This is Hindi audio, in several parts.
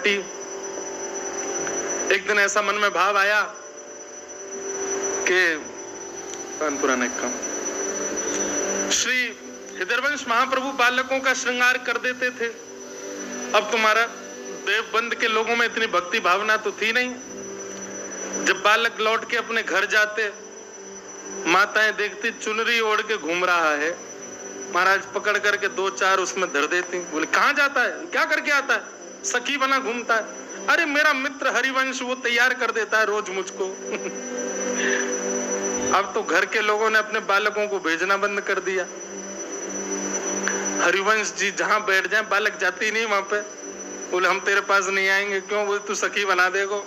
भट्टी। एक दिन ऐसा मन में भाव आया कि पुराने काम श्री हृदयवंश महाप्रभु बालकों का श्रृंगार कर देते थे। अब तुम्हारा देवबंद के लोगों में इतनी भक्ति भावना तो थी नहीं। जब बालक लौट के अपने घर जाते, माताएं देखती चुनरी ओढ़ के घूम रहा है, महाराज पकड़ करके 2-4 उसमें धर देती। बोले कहाँ जाता है, क्या करके आता है? सखी बना घूमता है। अरे मेरा मित्र हरिवंश वो तैयार कर देता है रोज मुझको। अब तो घर के लोगों ने अपने बालकों को भेजना बंद कर दिया। हरिवंश जी जहां बैठ जाए बालक जाती नहीं वहां पे। बोले हम तेरे पास नहीं आएंगे। क्यों? बोले तू सखी बना देगो।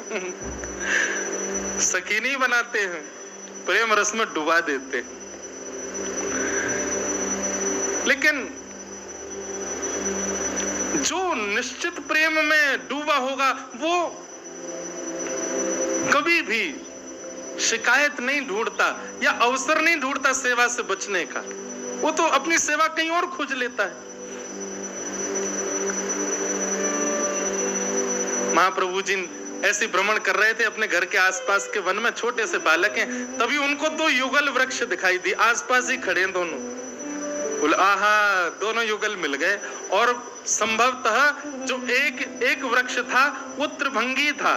सखी नहीं बनाते हैं, प्रेम रस में डुबा देते। लेकिन जो निश्चित प्रेम में डूबा होगा वो कभी भी शिकायत नहीं ढूंढता या अवसर नहीं ढूंढता सेवा से बचने का। वो तो अपनी सेवा कहीं और खोज लेता है। महाप्रभु जी ऐसे भ्रमण कर रहे थे अपने घर के आसपास के वन में। छोटे से बालक हैं, तभी उनको 2 युगल वृक्ष दिखाई दी। आसपास ही खड़े हैं दोनों। बोले आहा, दोनों युगल मिल गए। और संभवतः जो एक वृक्ष था वो त्रिभंगी था।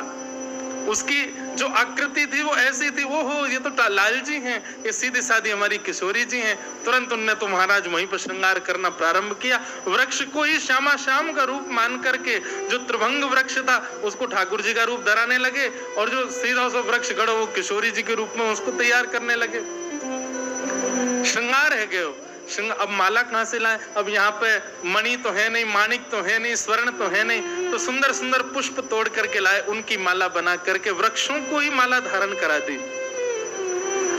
उसकी जो आकृति थी वो ऐसी थी। वो हो ये तो लाल जी हैं, ये सीधी सादी हमारी किशोरी जी हैं। तुरंत उनने तो महाराज वहीं पर श्रृंगार करना प्रारंभ किया। वृक्ष को ही श्यामा श्याम का रूप मान करके जो त्रिभंग वृक्ष था उसको ठाकुर जी का रूप धराने लगे, और जो सीधा सा वृक्ष गढ़ो वो किशोरी जी के रूप में उसको तैयार करने लगे। श्रृंगार है गयो। अब माला कहां से लाए? अब यहाँ पे मणि तो है नहीं, माणिक तो है नहीं, स्वर्ण तो है नहीं, तो सुंदर सुंदर पुष्प तोड़ करके लाए, उनकी माला बना करके वृक्षों को ही माला धारण करा दी।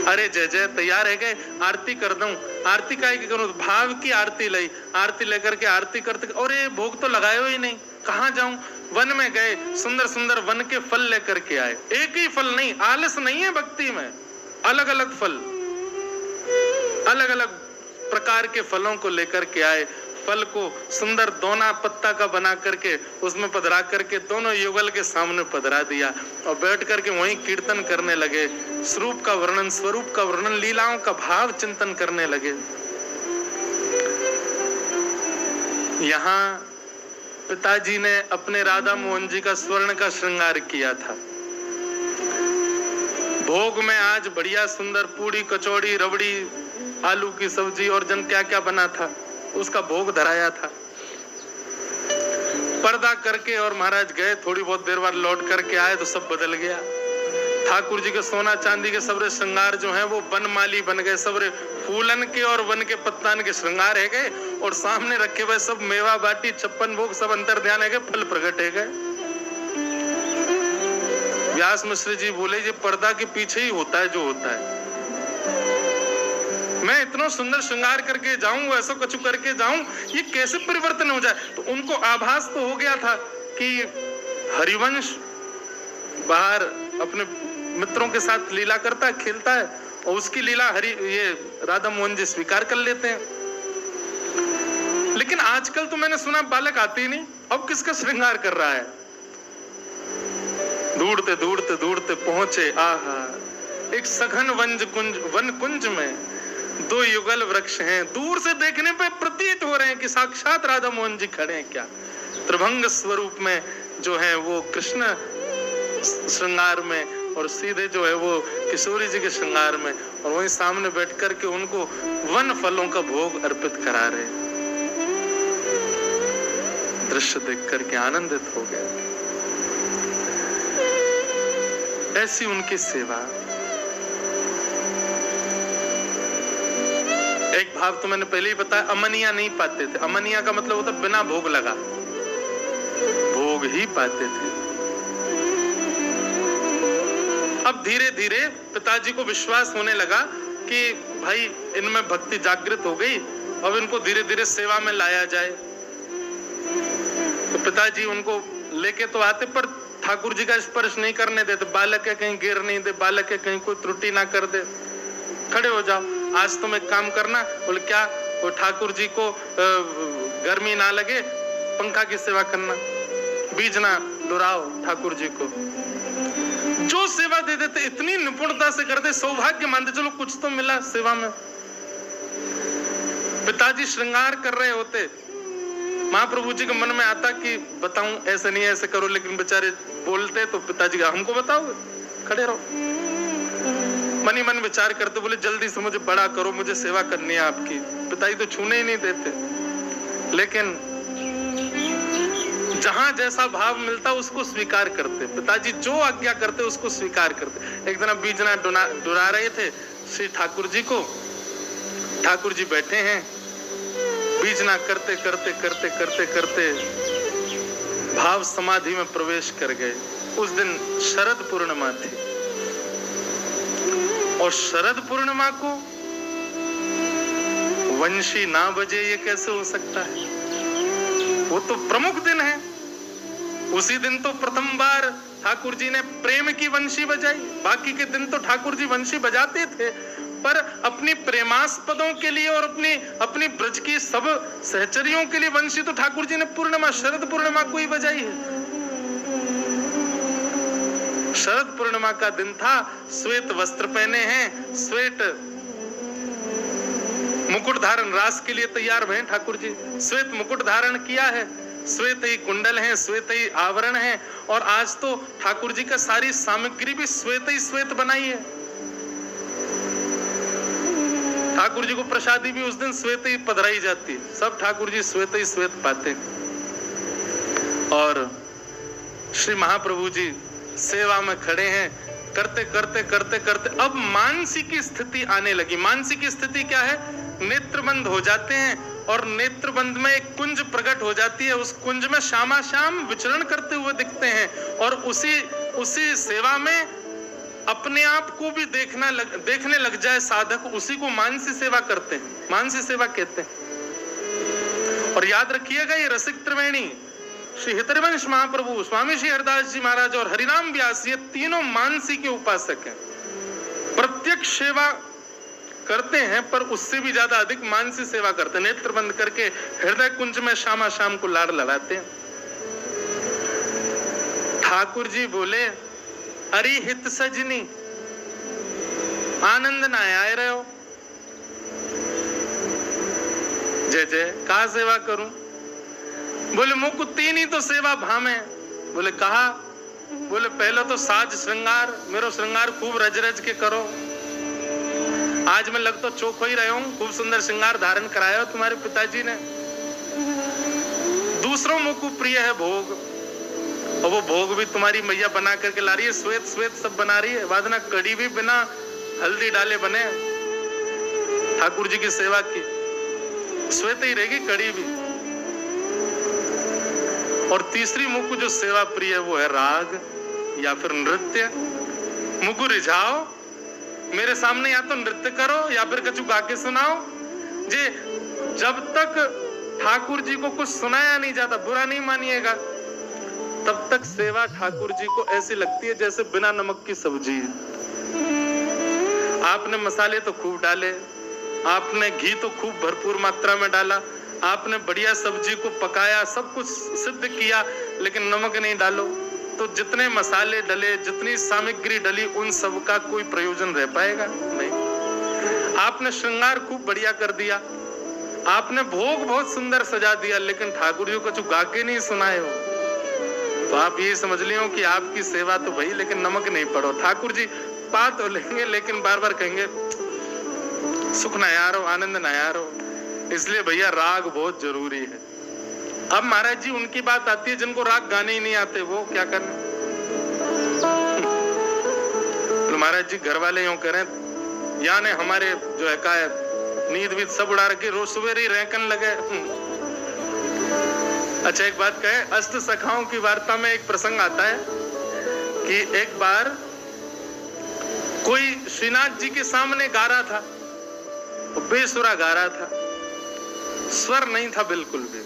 अरे जय जय, तैयार है गए, आरती कर दूं। आरती का करूं? भाव की आरती लाई। आरती लेकर के आरती करते, और ये भोग तो लगाए ही नहीं, कहाँ जाऊं? वन में गए, सुंदर सुंदर वन के फल लेकर के आए। एक ही फल नहीं, आलस नहीं है भक्ति में। अलग अलग फल, अलग अलग प्रकार के फलों को लेकर के आए। फल को सुंदर दोना पत्ता का बना करके उसमें पधरा करके दोनों युगल के सामने पधरा दिया, और बैठ करके वहीं कीर्तन करने लगे। स्वरूप का वर्णन, स्वरूप का वर्णन, लीलाओं का भाव चिंतन करने लगे। यहाँ पिताजी ने अपने राधा मोहन जी का स्वर्ण का श्रृंगार किया था। भोग में आज बढ़िया सुंदर पूड़ी, कचौड़ी, रबड़ी, आलू की सब्जी और जन क्या क्या बना था, उसका भोग धराया था। पर्दा करके और महाराज गए। थोड़ी बहुत देर बाद लौट करके आए तो सब बदल गया। ठाकुर जी के सोना चांदी के सबरे श्रृंगार जो हैं वो बनमाली बन गए। सबरे फूलन के और वन के पत्तान के श्रृंगार है गए, और सामने रखे हुए सब मेवा बाटी, 56 भोग, सब अंतर ध्यान है गए, फल प्रकट है गए। व्यास मिश्र जी बोले ये पर्दा के पीछे ही होता है जो होता है। मैं इतना सुंदर श्रृंगार करके जाऊं, ऐसा कुछ करके जाऊं, ये कैसे परिवर्तन हो जाए? तो उनको आभास तो हो गया था कि हरिवंश बाहर अपने मित्रों के साथ लीला करता है, खेलता है, और उसकी लीला ये राधा मोहन जी स्वीकार कर लेते हैं। लेकिन आजकल तो मैंने सुना बालक आते ही नहीं। अब किसका श्रृंगार कर रहा है? दूरते दूरते दूरते पहुंचे, आहा, एक सघन वन कुंज में 2 युगल वृक्ष हैं। दूर से देखने पे प्रतीत हो रहे हैं कि साक्षात राधा मोहन जी खड़े हैं। क्या त्रिभंग स्वरूप में जो है वो कृष्ण श्रृंगार में, और सीधे जो है वो किशोरी जी के श्रृंगार में, और वहीं सामने बैठ करके उनको वन फलों का भोग अर्पित करा रहे। दृश्य देख करके आनंदित हो गए। ऐसी उनकी सेवा। एक भाव तो मैंने पहले ही बताया, अमनिया नहीं पाते थे। अमनिया का मतलब होता बिना भोग लगा, भोग ही पाते थे। अब धीरे धीरे पिताजी को विश्वास होने लगा कि भाई इनमें भक्ति जागृत हो गई, अब इनको धीरे धीरे सेवा में लाया जाए। तो पिताजी उनको लेके तो आते, पर ठाकुर जी का स्पर्श नहीं करने देते। बालक है कहीं गिर नहीं दे, बालक है कहीं कोई त्रुटि ना कर दे, खड़े हो जाओ, आज तुम एक काम करना। बोले क्या? वो ठाकुर जी को गर्मी ना लगे, पंखा की सेवा करना, बीजना डुराओ ठाकुर जी को। जो सेवा दे देते इतनी निपुणता से करते, सौभाग्य मानते, चलो कुछ तो मिला सेवा में। पिताजी श्रृंगार कर रहे होते, महाप्रभु जी के मन में आता कि बताऊं ऐसे नहीं ऐसे करो, लेकिन बेचारे बोलते तो पिताजी का हमको बताओ, खड़े रहो। मन ही मन विचार करते, बोले जल्दी से मुझे बड़ा करो, मुझे सेवा करनी है आपकी। पिताजी तो छूने ही नहीं देते, लेकिन जहां जैसा भाव मिलता उसको स्वीकार करते। पिताजी जो आज्ञा करते उसको स्वीकार करते। एक दिन बीजना डुरा रहे थे श्री ठाकुर जी को। ठाकुर जी बैठे हैं, बीजना करते करते करते करते करते भाव समाधि में प्रवेश कर गए। उस दिन शरद पूर्णिमा थी, और शरद पूर्णिमा को वंशी ना बजे ये कैसे हो सकता है? वो तो प्रमुख दिन है। उसी दिन तो प्रथम बार ठाकुर जी ने प्रेम की वंशी बजाई। बाकी के दिन तो ठाकुर जी वंशी बजाते थे, पर अपनी प्रेमास्पदों के लिए और अपनी ब्रज की सब सहचरियों के लिए वंशी तो ठाकुर जी ने पूर्णिमा, शरद पूर्णिमा को ही बजाई है। शरद पूर्णिमा का दिन था, श्वेत वस्त्र पहने हैं, श्वेत मुकुट धारण, रास के लिए तैयार हुए ठाकुर जी। श्वेत मुकुट धारण किया है, श्वेत ही कुंडल हैं, श्वेत ही आवरण हैं, और आज तो ठाकुर जी का सारी सामग्री भी श्वेत ही श्वेत बनाई है। ठाकुर जी को प्रसादी भी उस दिन श्वेत ही पधराई जाती है। सब ठाकुर जी श्वेत ही श्वेत पाते। और श्री महाप्रभु जी सेवा में खड़े हैं, करते करते करते करते अब मानसिक स्थिति आने लगी। मानसिक स्थिति क्या है? नेत्रबंद हो जाते हैं, और नेत्रबंद में एक कुंज प्रकट हो जाती है। उस कुंज में श्यामा श्याम विचरण करते हुए दिखते हैं, और उसी सेवा में अपने आप को भी देखने लग जाए साधक, उसी को मानसी सेवा करते हैं, मानसी सेवा कहते हैं। और याद रखिएगा, ये रसिक त्रिवेणी श्री हितरिवंश महाप्रभु, स्वामी श्री हरिदास जी महाराज और हरिनाम व्यास, ये तीनों मानसी के उपासक हैं। प्रत्यक्ष सेवा करते हैं, पर उससे भी ज्यादा अधिक मानसी सेवा करते हैं। नेत्र बंद करके हृदय कुंज में श्यामा श्याम को लाड़ लगाते हैं। ठाकुर जी बोले, अरे हित सजनी, आनंद ना आए रहे हो, जय जय, कहा सेवा करूं? बोले मुझको तीन ही तो सेवा भामे। बोले कहा? बोले पहले तो साज श्रृंगार, मेरो श्रृंगार खूब रज रज के करो। आज मैं लग तो चौक ही रहे हूं, खूब सुंदर श्रृंगार धारण कराया हो तुम्हारे पिताजी ने। दूसरों मुझ को प्रिय है भोग, और वो भोग भी तुम्हारी मैया बना करके ला रही है, श्वेत श्वेत सब बना रही है। वादना कड़ी भी बिना हल्दी डाले बने, ठाकुर जी की सेवा की, श्वेत ही रहेगी कड़ी भी। और तीसरी मुझ को जो सेवा प्रिय है वो है राग या फिर नृत्य। मुझ को रिझाओ, मेरे सामने या तो नृत्य करो या फिर कछु गा के सुनाओ। जे जब तक ठाकुर जी को कुछ सुनाया नहीं जाता, बुरा नहीं मानिएगा, तब तक सेवा ठाकुर जी को ऐसी लगती है जैसे बिना नमक की सब्जी। आपने मसाले तो खूब डाले, आपने घी तो खूब भरपूर मात्रा में डाला, आपने बढ़िया सब्जी को पकाया, सब कुछ सिद्ध किया, लेकिन नमक नहीं डालो, तो जितने मसाले डले, जितनी सामग्री डली, उन सब का कोई प्रयोजन रह पाएगा? नहीं। आपने श्रृंगार खूब बढ़िया कर दिया, आपने भोग बहुत सुंदर सजा दिया, लेकिन ठाकुर जी को कुछ गा के नहीं सुनाए हो, तो आप ये समझ लियो कि आपकी सेवा तो भाई, लेकिन नमक नहीं पड़ो। ठाकुर जी पा तो लेंगे, लेकिन बार बार कहेंगे सुख ना यारो, आनंद ना यारो। इसलिए भैया राग बहुत जरूरी है। अब महाराज जी उनकी बात आती है जिनको राग गाने ही नहीं आते, वो क्या करने? तो महाराज जी घर वाले यूं करें, यानी हमारे जो है का नींद भी सब उड़ा रखी, रोज सुबह ही रैंकन लगे। अच्छा एक बात कहे, अष्ट सखाओं की वार्ता में एक प्रसंग आता है कि एक बार कोई श्रीनाथ जी के सामने गा रहा था, बेसुरा गा रहा था, स्वर नहीं था बिल्कुल भी,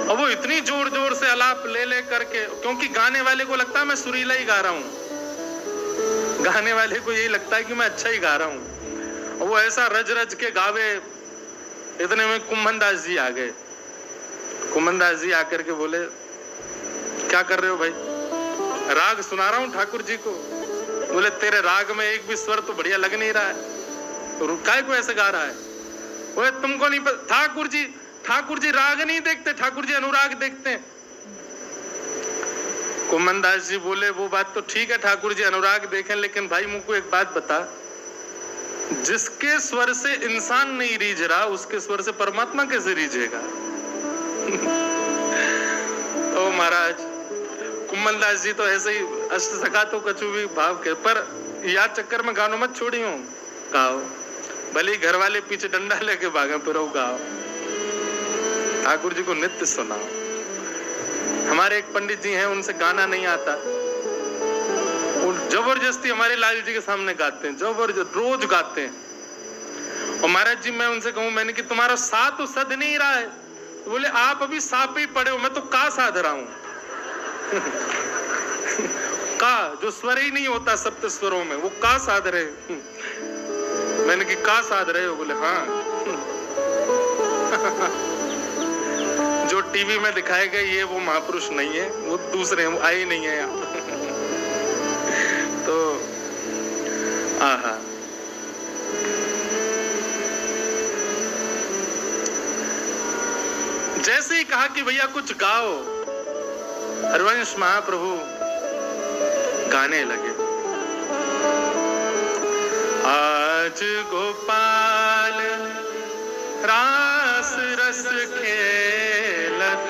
और वो इतनी जोर जोर से आलाप ले करके, क्योंकि गाने वाले को लगता है मैं सुरीला ही गा रहा हूं, गाने वाले को यही लगता है कि मैं अच्छा ही गा रहा हूं, और वो ऐसा रज रज के गावे। इतने में कुंभनदास जी आ गए। कुंभनदास जी आकर के बोले, क्या कर रहे हो भाई? राग सुना रहा हूँ ठाकुर जी को। बोले तेरे राग में एक भी स्वर तो बढ़िया लग नहीं रहा है, तो काय को ऐसे गा रहा है? बोले तुमको नहीं पता, ठाकुर जी राग नहीं देखते, ठाकुर जी अनुराग देखते हैं। कुमन दास जी बोले वो बात तो ठीक है, ठाकुर जी अनुराग देखें, लेकिन भाई मुझको एक बात बता, जिसके स्वर से इंसान नहीं रीझ रहा उसके स्वर से परमात्मा कैसे रीझेगा? तो महाराज कुमन दास जी तो ऐसे ही अष्ट सखा तो कछु भी भाव के, पर याद चक्कर में गानों मत छोड़ियो, गाओ भले घर वाले पीछे डंडा लेके भागे फिर गाओ, ठाकुर जी को नित्य सुनाओ। हमारे एक पंडित जी हैं, उनसे गाना नहीं आता, वो जबरदस्ती हमारे लाल जी के सामने गाते हैं, जबरदस्त रोज गाते हैं। और महाराज जी मैं उनसे कहूं, मैंने कि तुम्हारा सा तो सद नहीं रहा है, तो बोले आप अभी सा पे ही पड़े हो, मैं तो का साध रहा हूं। का जो स्वर ही नहीं होता सप्त स्वरों में, वो का साध रहे। मैंने कि का साध रहे हो? बोले हाँ। जो टीवी में दिखाए गए ये वो महापुरुष नहीं है, वो दूसरे हैं, वो आए नहीं है यहाँ। तो आहा, जैसे ही कहा कि भैया कुछ गाओ, हरवंश महाप्रभु गाने लगे। आज गोपाल रास रस खेलत